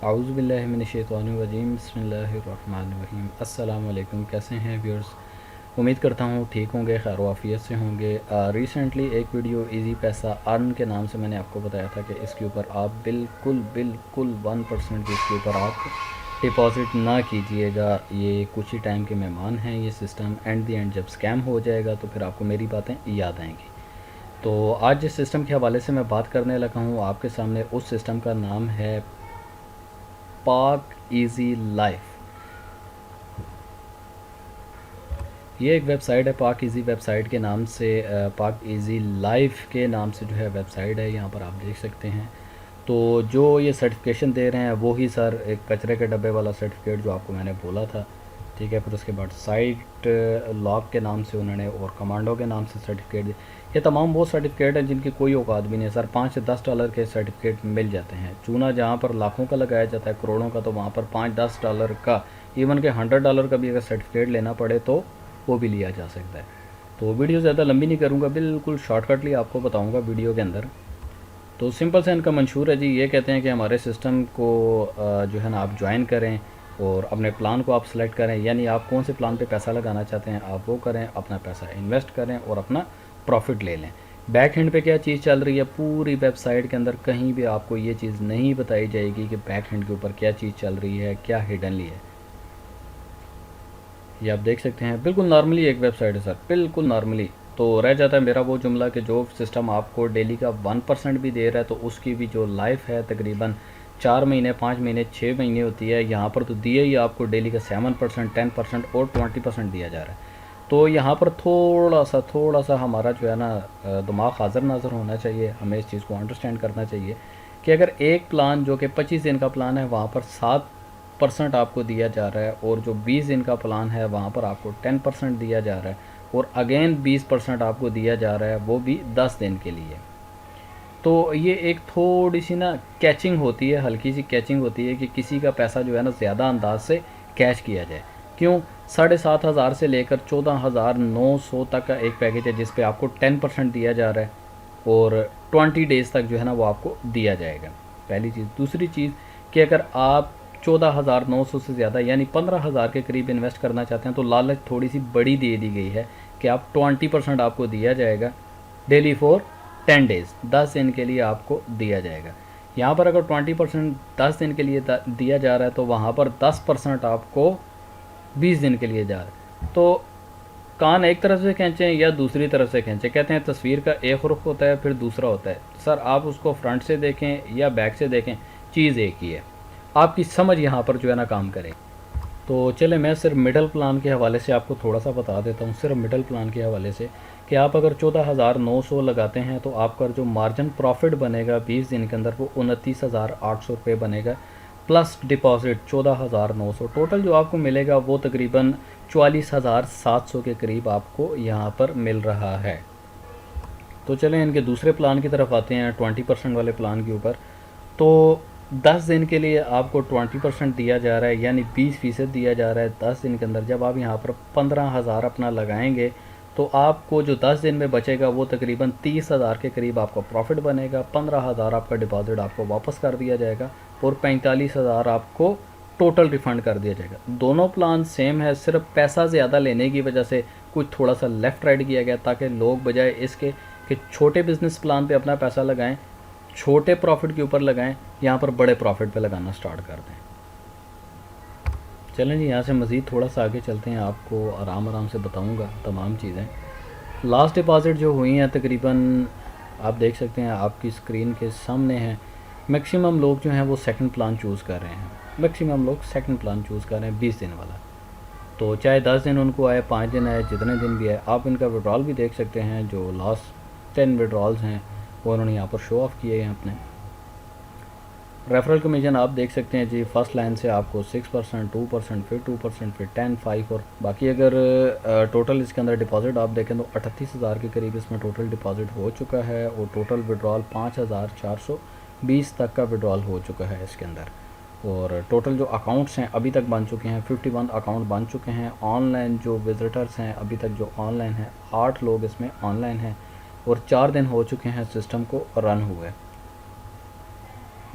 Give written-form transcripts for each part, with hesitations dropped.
आऊज़ुबिल्लाहि मिनश्शैतानिर्रजीम बिस्मिल्लाहिर्रहमानिर्रहीम। अस्सलाम वालेकुम। कैसे हैं व्यूअर्स? उम्मीद करता हूँ ठीक होंगे, खैर वाफ़ियत से होंगे। रिसेंटली एक वीडियो इजी पैसा अर्न के नाम से मैंने आपको बताया था कि इसके ऊपर आप बिल्कुल बिल्कुल 1% भी इसके ऊपर आप डिपॉज़िट ना कीजिएगा। ये कुछ ही टाइम के मेहमान हैं। ये सिस्टम एंड द एंड जब स्कैम हो जाएगा तो फिर आपको मेरी बातें याद आएंगी। तो आज जिस सिस्टम के हवाले से मैं बात करने लगा हूँ आपके सामने, उस सिस्टम का नाम है पाक इज़ी लाइफ। ये एक वेबसाइट है पाक इज़ी वेबसाइट के नाम से, पाक इज़ी लाइफ के नाम से जो है वेबसाइट है। यहाँ पर आप देख सकते हैं। तो जो ये सर्टिफिकेशन दे रहे हैं वो ही सर एक कचरे के डब्बे वाला सर्टिफिकेट जो आपको मैंने बोला था, ठीक है। फिर उसके बाद साइट लॉक के नाम से उन्होंने और कमांडो के नाम से सर्टिफिकेट दिए। ये तमाम वो सर्टिफिकेट हैं जिनकी कोई औकात भी नहीं है सर। 5 से 10 डॉलर के सर्टिफिकेट मिल जाते हैं। चूना जहाँ पर लाखों का लगाया जाता है, करोड़ों का, तो वहाँ पर 5-10 डॉलर का, इवन के 100 डॉलर का भी अगर सर्टिफिकेट लेना पड़े तो वो भी लिया जा सकता है। तो वीडियो ज़्यादा लंबी नहीं करूँगा, बिल्कुल शॉर्टकटली आपको बताऊँगा वीडियो के अंदर। तो सिंपल से इनका मंशूर है जी। ये कहते हैं कि हमारे सिस्टम को जो है ना आप ज्वाइन करें और अपने प्लान को आप सेलेक्ट करें, यानी आप कौन से प्लान पे पैसा लगाना चाहते हैं आप वो करें, अपना पैसा इन्वेस्ट करें और अपना प्रॉफिट ले लें। बैक हैंड पे क्या चीज़ चल रही है, पूरी वेबसाइट के अंदर कहीं भी आपको ये चीज़ नहीं बताई जाएगी कि बैक हैंड के ऊपर क्या चीज़ चल रही है, क्या हिडनली है। ये आप देख सकते हैं, बिल्कुल नॉर्मली एक वेबसाइट है सर, बिल्कुल नॉर्मली। तो रह जाता है मेरा वो जुमला कि जो सिस्टम आपको डेली का 1% भी दे रहा है तो उसकी भी जो लाइफ है तकरीबन 4 महीने, 5 महीने, 6 महीने होती है। यहाँ पर तो दिए ही आपको डेली का 7%, 10% और 20% दिया जा रहा है। तो यहाँ पर थोड़ा सा हमारा जो है ना दिमाग हाज़र नाज़र होना चाहिए। हमें इस चीज़ को अंडरस्टैंड करना चाहिए कि अगर एक प्लान जो कि 25 दिन का प्लान है वहाँ पर 7% आपको दिया जा रहा है, और जो 20 दिन का प्लान है वहाँ पर आपको 10% दिया जा रहा है, और अगेन 20% आपको दिया जा रहा है, वो भी 10 दिन के लिए। तो ये एक थोड़ी सी ना कैचिंग होती है, हल्की सी कैचिंग होती है कि किसी का पैसा जो है ना ज़्यादा अंदाज से कैच किया जाए। क्यों? 7,500 से लेकर 14,900 तक का एक पैकेज है जिस पे आपको 10% दिया जा रहा है, और 20 डेज़ तक जो है ना वो आपको दिया जाएगा। पहली चीज़। दूसरी चीज़ कि अगर आप 14,900 से ज़्यादा यानी 15,000 के करीब इन्वेस्ट करना चाहते हैं तो लालच थोड़ी सी बड़ी दे दी गई है कि आप 20% आपको दिया जाएगा डेली फॉर 10 डेज़, 10 दिन के लिए आपको दिया जाएगा। यहाँ पर अगर 20% 10 दिन के लिए दिया जा रहा है तो वहाँ पर 10% आपको 20 दिन के लिए जा रहा है। तो कान एक तरफ से खींचें या दूसरी तरफ से खींचें। कहते हैं तस्वीर का एक रुख होता है फिर दूसरा होता है। सर आप उसको फ्रंट से देखें या बैक से देखें, चीज़ एक ही है। आपकी समझ यहाँ पर जो है ना काम करे। तो चले मैं सिर्फ मिडल प्लान के हवाले से आपको थोड़ा सा बता देता हूँ, सिर्फ मिडल प्लान के हवाले से, कि आप अगर 14,900 लगाते हैं तो आपका जो मार्जिन प्रॉफिट बनेगा 20 दिन के अंदर वो 29,800 रुपये बनेगा, प्लस डिपॉजिट 14,900। टोटल जो आपको मिलेगा वो तकरीबन 44,700 के करीब आपको यहाँ पर मिल रहा है। तो चलें इनके दूसरे प्लान की तरफ आते हैं, 20% वाले प्लान के ऊपर। तो 10 दिन के लिए आपको 20% दिया जा रहा है, यानी 20% दिया जा रहा है 10 दिन के अंदर। जब आप यहाँ पर 15,000 अपना लगाएंगे तो आपको जो 10 दिन में बचेगा वो तकरीबन 30,000 के करीब आपका प्रॉफिट बनेगा। 15,000 आपका डिपॉजिट आपको वापस कर दिया जाएगा और 45,000 आपको टोटल रिफ़ंड कर दिया जाएगा। दोनों प्लान सेम है, सिर्फ पैसा ज़्यादा लेने की वजह से कुछ थोड़ा सा लेफ़्ट राइट किया गया ताकि लोग बजाय इसके कि छोटे बिज़नेस प्लान पे अपना पैसा लगाएं, छोटे प्रॉफिट के ऊपर लगाएं, यहाँ पर बड़े प्रॉफिट पे लगाना स्टार्ट कर दें। चलें जी, यहाँ से मज़ीद थोड़ा सा आगे चलते हैं, आपको आराम आराम से बताऊँगा तमाम चीज़ें। लास्ट डिपॉज़िट जो हुई हैं तकरीबन आप देख सकते हैं, आपकी स्क्रीन के सामने है। मैक्सिमम लोग जो हैं वो सेकंड प्लान चूज़ कर रहे हैं, मैक्सिमम लोग सेकंड प्लान चूज़ कर रहे हैं 20 दिन वाला। तो चाहे 10 दिन उनको आए, 5 दिन आए, जितने दिन भी आए। आप इनका विड्रॉल भी देख सकते हैं, जो लास्ट 10 विड्रॉल्स हैं वो उन्होंने यहाँ पर शो ऑफ़ किए हैं अपने। रेफरल कमीशन आप देख सकते हैं जी, फर्स्ट लाइन से आपको 6%, 2%, फिर 2%, फिर 10, 5 और बाकी। अगर टोटल इसके अंदर डिपॉजिट आप देखें तो 38,000 के करीब इसमें टोटल डिपॉजिट हो चुका है, और टोटल विड्रॉल 5,420 तक का विड्रॉल हो चुका है इसके अंदर। और टोटल जो अकाउंट्स हैं अभी तक बन चुके हैं 51 अकाउंट बन चुके हैं। ऑनलाइन जो विज़िटर्स हैं अभी तक जो ऑनलाइन हैं 8 लोग इसमें ऑनलाइन हैं, और 4 दिन हो चुके हैं सिस्टम को रन हुए।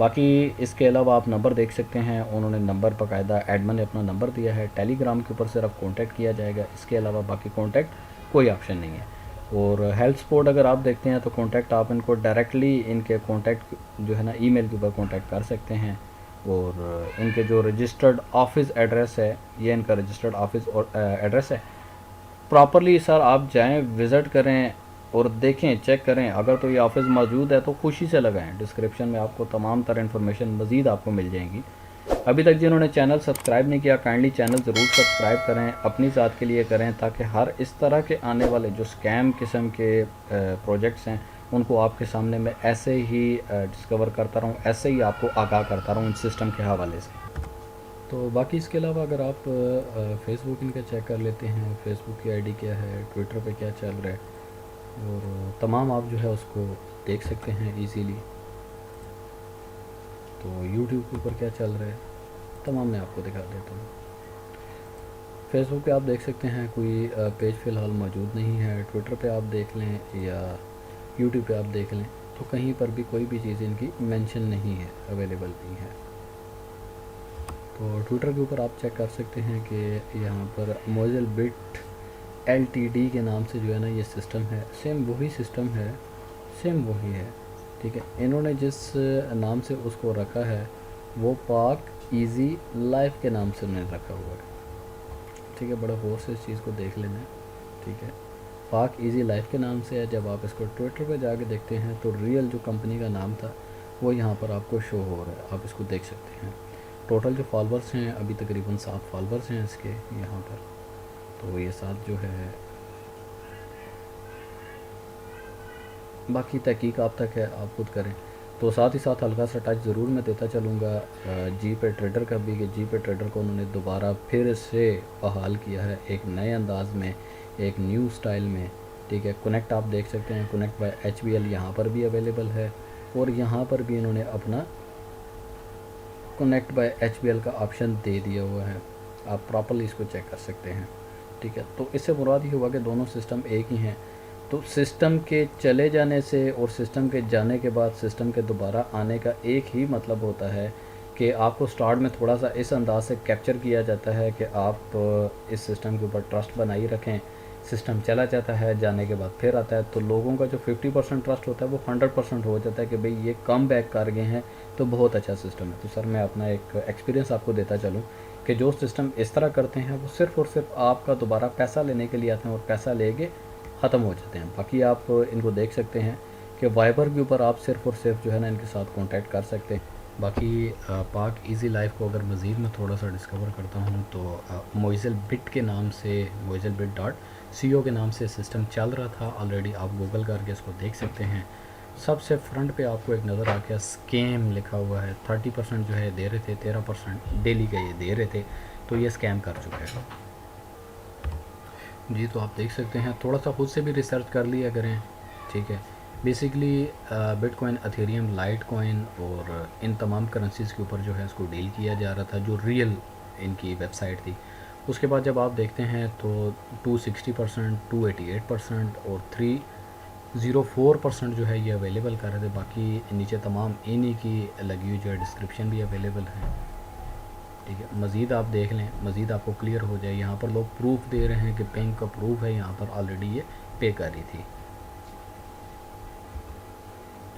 बाकी इसके अलावा आप नंबर देख सकते हैं, उन्होंने नंबर बाकायदा एडमिन ने अपना नंबर दिया है। टेलीग्राम के ऊपर सिर्फ कॉन्टैक्ट किया जाएगा, इसके अलावा बाकी कॉन्टैक्ट कोई ऑप्शन नहीं है। और हेल्प सपोर्ट अगर आप देखते हैं तो कॉन्टैक्ट आप इनको डायरेक्टली इनके कॉन्टैक्ट जो है ना ईमेल के ऊपर कॉन्टैक्ट कर सकते हैं। और इनके जो रजिस्टर्ड ऑफिस एड्रेस है, ये इनका रजिस्टर्ड ऑफिस और एड्रेस है। प्रॉपरली सर आप जाएं, विज़िट करें और देखें, चेक करें। अगर तो ये ऑफिस मौजूद है तो खुशी से लगाएं। डिस्क्रिप्शन में आपको तमाम तरह इन्फॉर्मेशन मज़ीद आपको मिल जाएंगी। अभी तक जिन्होंने चैनल सब्सक्राइब नहीं किया, काइंडली चैनल ज़रूर सब्सक्राइब करें, अपनी ज़ात के लिए करें, ताकि हर इस तरह के आने वाले जो स्कैम किस्म के प्रोजेक्ट्स हैं उनको आपके सामने मैं ऐसे ही डिस्कवर करता रहूँ, ऐसे ही आपको आगाह करता रहूँ इस सिस्टम के हवाले से। तो बाकी इसके अलावा अगर आप फेसबुक इनका चेक कर लेते हैं, फेसबुक की आईडी क्या है, ट्विटर पे क्या चल रहा है, और तमाम आप जो है उसको देख सकते हैं इजीली। तो यूट्यूब के ऊपर क्या चल रहा है तमाम मैं आपको दिखा देता हूँ। फेसबुक पे आप देख सकते हैं कोई पेज फ़िलहाल मौजूद नहीं है। ट्विटर पे आप देख लें या यूट्यूब पे आप देख लें तो कहीं पर भी कोई भी चीज़ इनकी मेंशन नहीं है, अवेलेबल नहीं है। तो ट्विटर के ऊपर आप चेक कर सकते हैं कि यहाँ पर मोज़िल बिट LTD के नाम से जो है ना ये सिस्टम है, सेम वही सिस्टम है, सेम वही है। ठीक है, इन्होंने जिस नाम से उसको रखा है वो पाक इजी लाइफ के नाम से उन्होंने रखा हुआ है। ठीक है, बड़ा गौर से इस चीज़ को देख लेना। ठीक है, पाक इजी लाइफ के नाम से है। जब आप इसको ट्विटर पे जाके देखते हैं तो रियल जो कंपनी का नाम था वो यहाँ पर आपको शो हो रहा है, आप इसको देख सकते हैं। टोटल जो फॉलोअर्स हैं अभी तकरीबन 7 फॉलोअर्स हैं इसके यहाँ पर। तो ये 7 जो है, बाकी तहकीक आप तक है, आप खुद करें। तो साथ ही साथ हल्का सा टच ज़रूर मैं देता चलूँगा जी पे ट्रेडर का भी, कि जी पे ट्रेडर को उन्होंने दोबारा फिर से बहाल किया है एक नए अंदाज में, एक न्यू स्टाइल में। ठीक है, कनेक्ट आप देख सकते हैं, कनेक्ट बाय HBL यहाँ पर भी अवेलेबल है, और यहाँ पर भी इन्होंने अपना कनेक्ट बाय HBL का ऑप्शन दे दिया हुआ है, आप प्रॉपर्ली इसको चेक कर सकते हैं। ठीक है, तो इससे मुराद ये हुआ कि दोनों सिस्टम एक ही हैं। तो सिस्टम के चले जाने से और सिस्टम के जाने के बाद सिस्टम के दोबारा आने का एक ही मतलब होता है कि आपको स्टार्ट में थोड़ा सा इस अंदाज से कैप्चर किया जाता है कि आप इस सिस्टम के ऊपर ट्रस्ट बनाई रखें। सिस्टम चला जाता है, जाने के बाद फिर आता है, तो लोगों का जो 50% ट्रस्ट होता है वो 100% हो जाता है कि भाई ये कम बैक कर गए हैं, तो बहुत अच्छा सिस्टम है। तो सर मैं अपना एक एक्सपीरियंस आपको देता चलूँ कि जो सिस्टम इस तरह करते हैं वो सिर्फ़ और सिर्फ आपका दोबारा पैसा लेने के लिए आते हैं और पैसा लेके ख़त्म हो जाते हैं। बाकी आप इनको देख सकते हैं कि वाइबर के ऊपर आप सिर्फ़ और सिर्फ जो है ना इनके साथ कांटेक्ट कर सकते हैं। बाकी पाक इजी लाइफ को अगर मज़ीद मैं थोड़ा सा डिस्कवर करता हूँ तो मोइज़ल बिट के नाम से, मोइज़ल बिट .co के नाम से सिस्टम चल रहा था ऑलरेडी। आप गूगल करके इसको देख सकते हैं। सबसे फ्रंट पे आपको एक नज़र आ गया स्कैम लिखा हुआ है। 30% जो है दे रहे थे, 13% डेली का ये दे रहे थे, तो ये स्कैम कर चुके हैं जी। तो आप देख सकते हैं, थोड़ा सा खुद से भी रिसर्च कर लिया करें। ठीक है, बेसिकली बिटकॉइन, अथेरियम, लाइट कॉइन और इन तमाम करेंसीज़ के ऊपर जो है इसको डील किया जा रहा था, जो रियल इनकी वेबसाइट थी। उसके बाद जब आप देखते हैं तो 260%, 288% और 304% जो है ये अवेलेबल कर रहे थे। बाकी नीचे तमाम इन्हीं की लगी हुई जो है डिस्क्रिप्शन भी अवेलेबल है। ठीक है, मज़ीद आप देख लें, मज़ीद आपको क्लियर हो जाए। यहाँ पर लोग प्रूफ दे रहे हैं कि बैंक का प्रूफ है, यहाँ पर ऑलरेडी ये पे कर रही थी।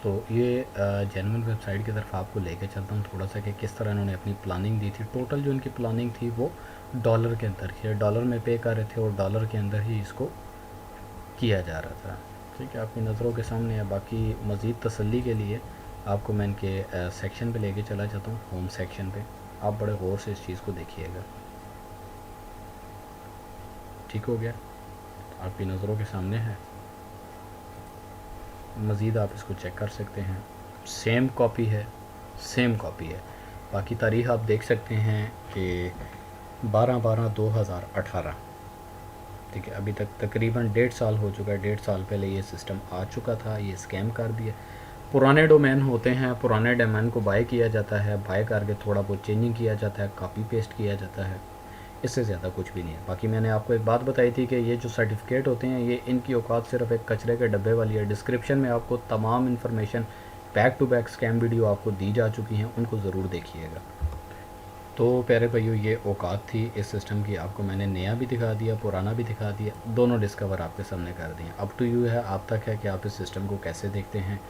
तो ये जेन्युइन वेबसाइट की तरफ आपको लेके चलता हूँ थोड़ा सा कि किस तरह इन्होंने अपनी प्लानिंग दी थी। टोटल जो इनकी प्लानिंग थी वो डॉलर के अंदर ही, डॉलर में पे कर रहे थे और डॉलर के अंदर ही इसको किया जा रहा था। ठीक है, आपकी नज़रों के सामने है। बाकी मज़ीद तसल्ली के लिए आपको मैं इनके सेक्शन पे लेके चला जाता हूँ, होम सेक्शन पे। आप बड़े गौर से इस चीज़ को देखिएगा। ठीक हो गया, आपकी नज़रों के सामने है। मज़ीद आप इसको चेक कर सकते हैं, सेम कॉपी है, सेम कॉपी है। बाकी तारीख़ आप देख सकते हैं कि 12/12/2018। ठीक है, अभी तक तकरीबन 1.5 साल हो चुका है। 1.5 साल पहले ये सिस्टम आ चुका था, ये स्कैम कर दिया। पुराने डोमेन होते हैं, पुराने डोमेन को बाय किया जाता है, बाय करके थोड़ा बहुत चेंजिंग किया जाता है, कॉपी पेस्ट किया जाता है, इससे ज़्यादा कुछ भी नहीं है। बाकी मैंने आपको एक बात बताई थी कि ये जो सर्टिफिकेट होते हैं ये इनकी औकात सिर्फ एक कचरे के डब्बे वाली है। डिस्क्रिप्शन में आपको तमाम information back to back scam video आपको दी जा चुकी हैं, उनको ज़रूर देखिएगा। तो प्यारे भाइयों, ये औकात थी इस सिस्टम की। आपको मैंने नया भी दिखा दिया, पुराना भी दिखा दिया, दोनों डिस्कवर आपके सामने कर दिए। अब टू यू है, आप तक है कि आप इस सिस्टम को कैसे देखते हैं।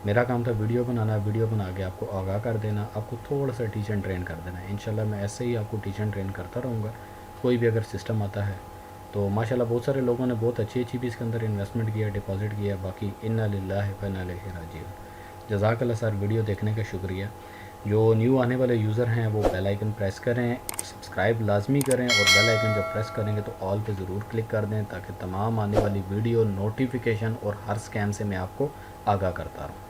मेरा काम था वीडियो बनाना, वीडियो बना के आपको आगाह कर देना, आपको थोड़ा सा टीच एंड ट्रेन कर देना। इंशाल्लाह मैं ऐसे ही आपको टीच एंड ट्रेन करता रहूँगा। कोई भी अगर सिस्टम आता है तो माशाल्लाह बहुत सारे लोगों ने बहुत अच्छी अच्छी भी इसके अंदर इन्वेस्टमेंट किया, डिपॉजिट किया। बाकी इन्ना लिल्लाहि व इन्ना इलैहि राजिऊन। जज़ाकल्लाह सर, वीडियो देखने का शुक्रिया। जो न्यू आने वाले यूज़र हैं वो बेल आइकन प्रेस करें, सब्सक्राइब लाजमी करें, और बेल आइकन जब प्रेस करेंगे तो ऑल पे ज़रूर क्लिक कर दें, ताकि तमाम आने वाली वीडियो नोटिफिकेशन और हर स्कैम से मैं आपको आगाह करता रहूँ।